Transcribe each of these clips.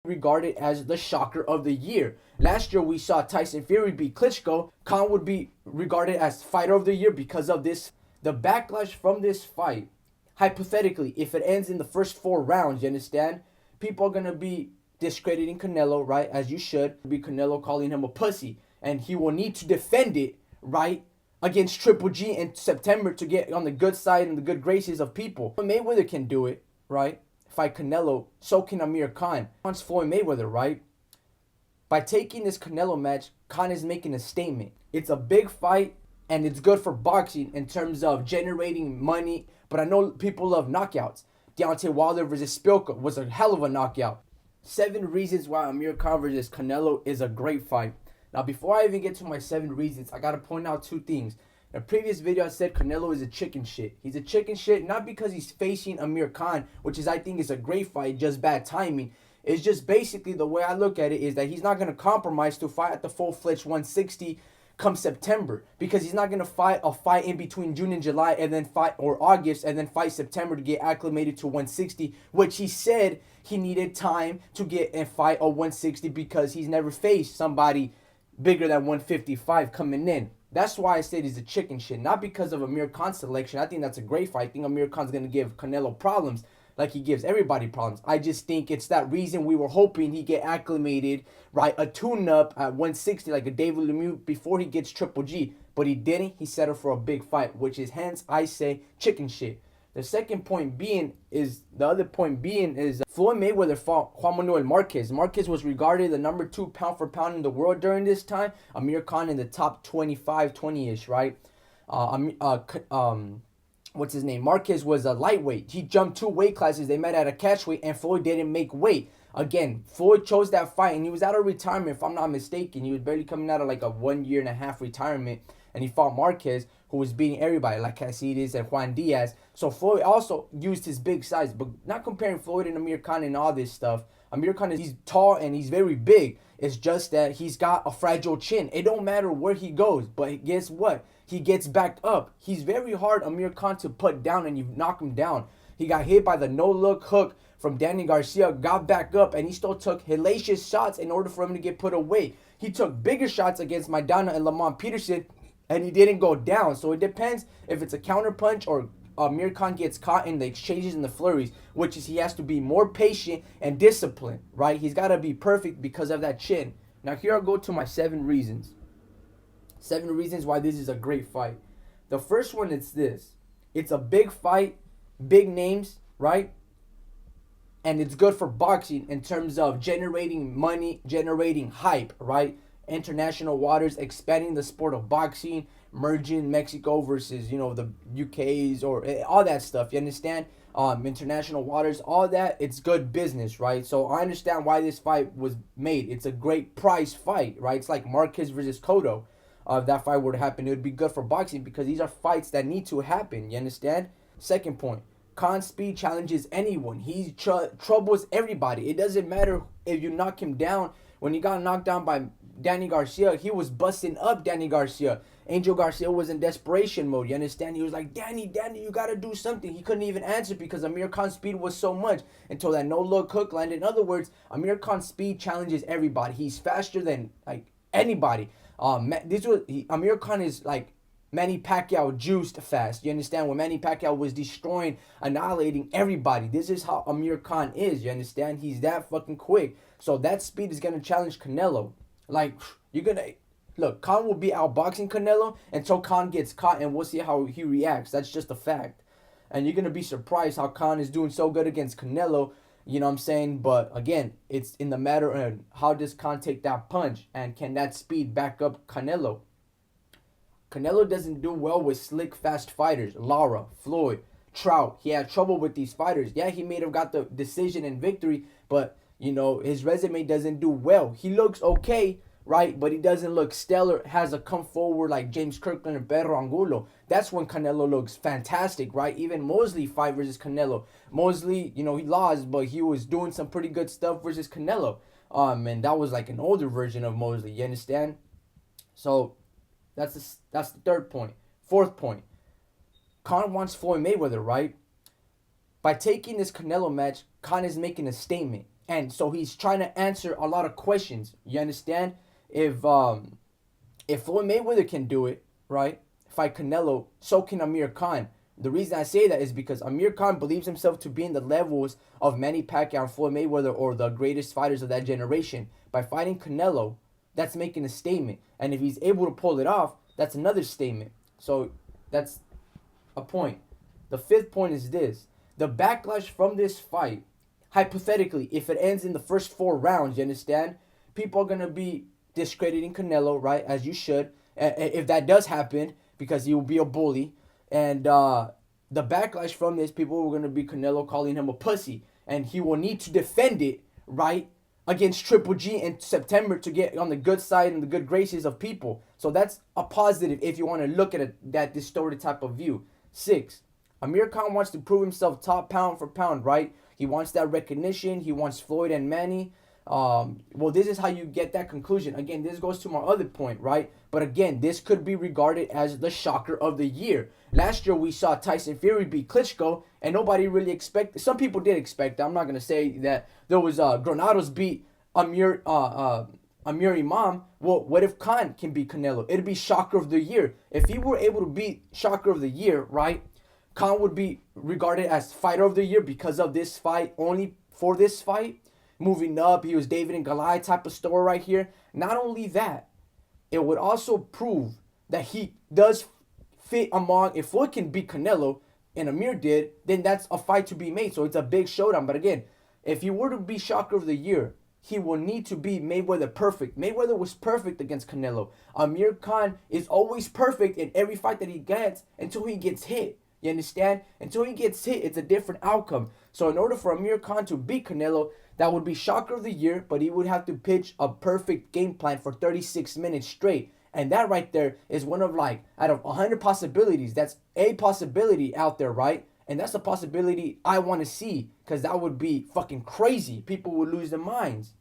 regarded as the shocker of the year. Last year we saw Tyson Fury beat Klitschko. Khan would be regarded as fighter of the year because of this. The backlash from this fight, hypothetically, if it ends in the first 4 rounds, you understand? People are going to be discrediting Canelo, right? As you should. Be Canelo calling him a pussy. And he will need to defend it, right? Against Triple G in September to get on the good side and the good graces of people. Mayweather can do it, right? Fight Canelo, so can Amir Khan. Wants Floyd Mayweather, right? By taking this Canelo match, Khan is making a statement. It's a big fight and it's good for boxing in terms of generating money. But I know people love knockouts. Deontay Wilder versus Spilka was a hell of a knockout. 7 reasons why Amir Khan versus Canelo is a great fight. Now, before I even get to my 7 reasons, I gotta point out 2 things. In a previous video, I said Canelo is a chicken shit. He's a chicken shit not because he's facing Amir Khan, which is, I think, is a great fight, just bad timing. It's just basically the way I look at it is that he's not gonna compromise to fight at the full-fledged 160 come September, because he's not gonna fight a fight in between June and July and then fight, or August, and then fight September to get acclimated to 160, which he said he needed time to get and fight a 160 because he's never faced somebody bigger than 155 coming in. That's why I said he's a chicken shit. Not because of Amir Khan's selection. I think that's a great fight. I think Amir Khan's going to give Canelo problems like he gives everybody problems. I just think it's that reason we were hoping he get acclimated, right? A tune-up at 160 like a David Lemieux before he gets Triple G. But he didn't. He settled for a big fight, which is hence I say chicken shit. The second point being is, Floyd Mayweather fought Juan Manuel Marquez. Marquez was regarded the number 2 pound for pound in the world during this time. Amir Khan in the top 25, 20-ish, right? What's his name? Marquez was a lightweight. He jumped 2 weight classes. They met at a catchweight, and Floyd didn't make weight. Again, Floyd chose that fight, and he was out of retirement, if I'm not mistaken. He was barely coming out of like a 1.5 year retirement, and he fought Marquez, who was beating everybody like Casillas and Juan Diaz. So Floyd also used his big size, but not comparing Floyd and Amir Khan and all this stuff. Amir Khan, he's tall and he's very big. It's just that he's got a fragile chin. It don't matter where he goes, but guess what? He gets back up. He's very hard, Amir Khan, to put down, and you knock him down. He got hit by the no-look hook from Danny Garcia, got back up, and he still took hellacious shots in order for him to get put away. He took bigger shots against Maidana and Lamont Peterson, and he didn't go down. So it depends if it's a counter punch or Amir Khan gets caught in the exchanges and the flurries, which is he has to be more patient and disciplined, right? He's got to be perfect because of that chin. Now here I go to my 7 reasons. 7 reasons why this is a great fight. The first one is this. It's a big fight, big names, right? And it's good for boxing in terms of generating money, generating hype, right? International waters, expanding the sport of boxing, merging Mexico versus, the UK's or all that stuff. You understand? International waters, all that, it's good business, right? So I understand why this fight was made. It's a great prize fight, right? It's like Marquez versus Cotto. If that fight were to happen, it would be good for boxing because these are fights that need to happen. You understand? Second point. Khan's speed challenges anyone. He troubles everybody. It doesn't matter if you knock him down. When he got knocked down by Danny Garcia, he was busting up Danny Garcia. Angel Garcia was in desperation mode. You understand? He was like, Danny, you got to do something. He couldn't even answer because Amir Khan's speed was so much until that no-look hook landed. In other words, Amir Khan's speed challenges everybody. He's faster than anybody. Amir Khan is like Manny Pacquiao juiced fast. You understand? When Manny Pacquiao was destroying, annihilating everybody. This is how Amir Khan is. You understand? He's that fucking quick. So that speed is going to challenge Canelo. Look, Khan will be outboxing Canelo until Khan gets caught, and we'll see how he reacts. That's just a fact. And you're going to be surprised how Khan is doing so good against Canelo. You know what I'm saying? But again, it's in the matter of how does Khan take that punch, and can that speed back up Canelo? Canelo doesn't do well with slick, fast fighters. Lara, Floyd, Trout. He had trouble with these fighters. Yeah, he may have got the decision and victory, but, his resume doesn't do well. He looks okay, right? But he doesn't look stellar. Has a come forward like James Kirkland or Pedro Angulo. That's when Canelo looks fantastic, right? Even Mosley fight versus Canelo. Mosley, he lost, but he was doing some pretty good stuff versus Canelo. And that was like an older version of Mosley. You understand? So that's the third point. Fourth point. Khan wants Floyd Mayweather, right? By taking this Canelo match, Khan is making a statement. And so he's trying to answer a lot of questions. You understand? If Floyd Mayweather can do it, right, fight Canelo, so can Amir Khan. The reason I say that is because Amir Khan believes himself to be in the levels of Manny Pacquiao and Floyd Mayweather, or the greatest fighters of that generation. By fighting Canelo, that's making a statement. And if he's able to pull it off, that's another statement. So that's a point. The fifth point is this. The backlash from this fight, hypothetically, if it ends in the first 4 rounds, you understand? People are going to be discrediting Canelo, right? As you should. If that does happen, because he will be a bully. And the backlash from this, people are going to be Canelo calling him a pussy. And he will need to defend it, right, against Triple G in September to get on the good side and the good graces of people. So that's a positive if you want to look at that distorted type of view. 6, Amir Khan wants to prove himself top pound for pound, right? He wants that recognition. He wants Floyd and Manny. Well, this is how you get that conclusion. Again, this goes to my other point, right? But again, this could be regarded as the shocker of the year. Last year, we saw Tyson Fury beat Klitschko, and nobody really expected. Some people did expect that. I'm not going to say that. There was Granados beat Amir Imam. Well, what if Khan can beat Canelo? It'd be shocker of the year. If he were able to beat shocker of the year, right, Khan would be regarded as fighter of the year because of this fight, only for this fight. Moving up, he was David and Goliath type of story right here. Not only that, it would also prove that he does fit among, if Floyd can beat Canelo, and Amir did, then that's a fight to be made. So it's a big showdown. But again, if he were to be shocker of the year, he will need to be Mayweather perfect. Mayweather was perfect against Canelo. Amir Khan is always perfect in every fight that he gets until he gets hit. You understand? Until he gets hit, it's a different outcome. So in order for Amir Khan to beat Canelo, that would be shocker of the year, but he would have to pitch a perfect game plan for 36 minutes straight. And that right there is one of, like, out of 100 possibilities, that's a possibility out there, right? And that's a possibility I want to see, because that would be fucking crazy. People would lose their minds.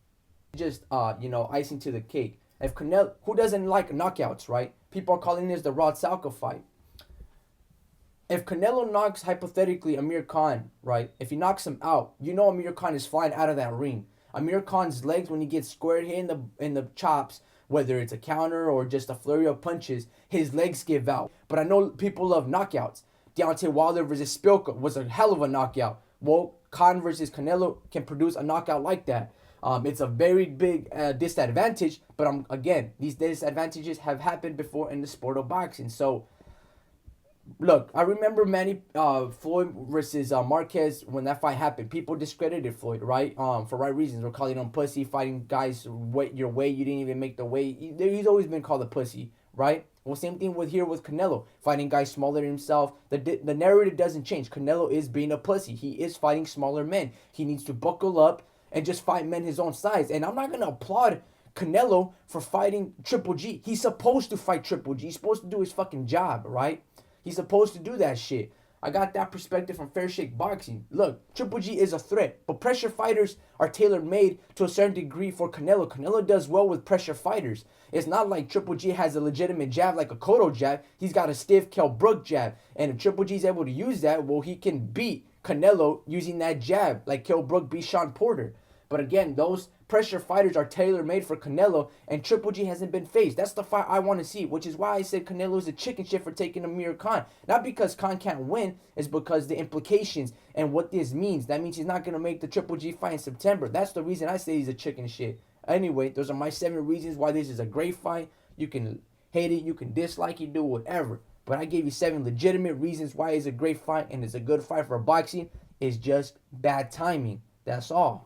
Just, icing to the cake. If Canelo, who doesn't like knockouts, right? People are calling this the Rod Salka fight. If Canelo knocks, hypothetically, Amir Khan, right? If he knocks him out, you know Amir Khan is flying out of that ring. Amir Khan's legs, when he gets squared here in the chops, whether it's a counter or just a flurry of punches, his legs give out. But I know people love knockouts. Deontay Wilder versus Spilka was a hell of a knockout. Well, Khan versus Canelo can produce a knockout like that. It's a very big disadvantage, but again, these disadvantages have happened before in the sport of boxing. So, look, I remember Floyd versus Marquez when that fight happened. People discredited Floyd, right? For right reasons. We're calling him pussy, fighting guys your way. You didn't even make the weight. He's always been called a pussy, right? Well, same thing with Canelo, fighting guys smaller than himself. The narrative doesn't change. Canelo is being a pussy. He is fighting smaller men. He needs to buckle up and just fight men his own size. And I'm not gonna applaud Canelo for fighting Triple G. He's supposed to fight Triple G. He's supposed to do his fucking job, right? He's supposed to do that shit. I got that perspective from Fair Shake Boxing. Look, Triple G is a threat, but pressure fighters are tailor-made to a certain degree for Canelo. Canelo does well with pressure fighters. It's not like Triple G has a legitimate jab like a Cotto jab. He's got a stiff Kell Brook jab. And if Triple G is able to use that, well, he can beat Canelo using that jab like Kell Brook beat Sean Porter. But again, those pressure fighters are tailor-made for Canelo, and Triple G hasn't been faced. That's the fight I want to see, which is why I said Canelo is a chicken shit for taking Amir Khan. Not because Khan can't win, it's because the implications and what this means. That means he's not going to make the Triple G fight in September. That's the reason I say he's a chicken shit. Anyway, those are my 7 reasons why this is a great fight. You can hate it, you can dislike it, do whatever. But I gave you 7 legitimate reasons why it's a great fight and it's a good fight for boxing. It's just bad timing. That's all.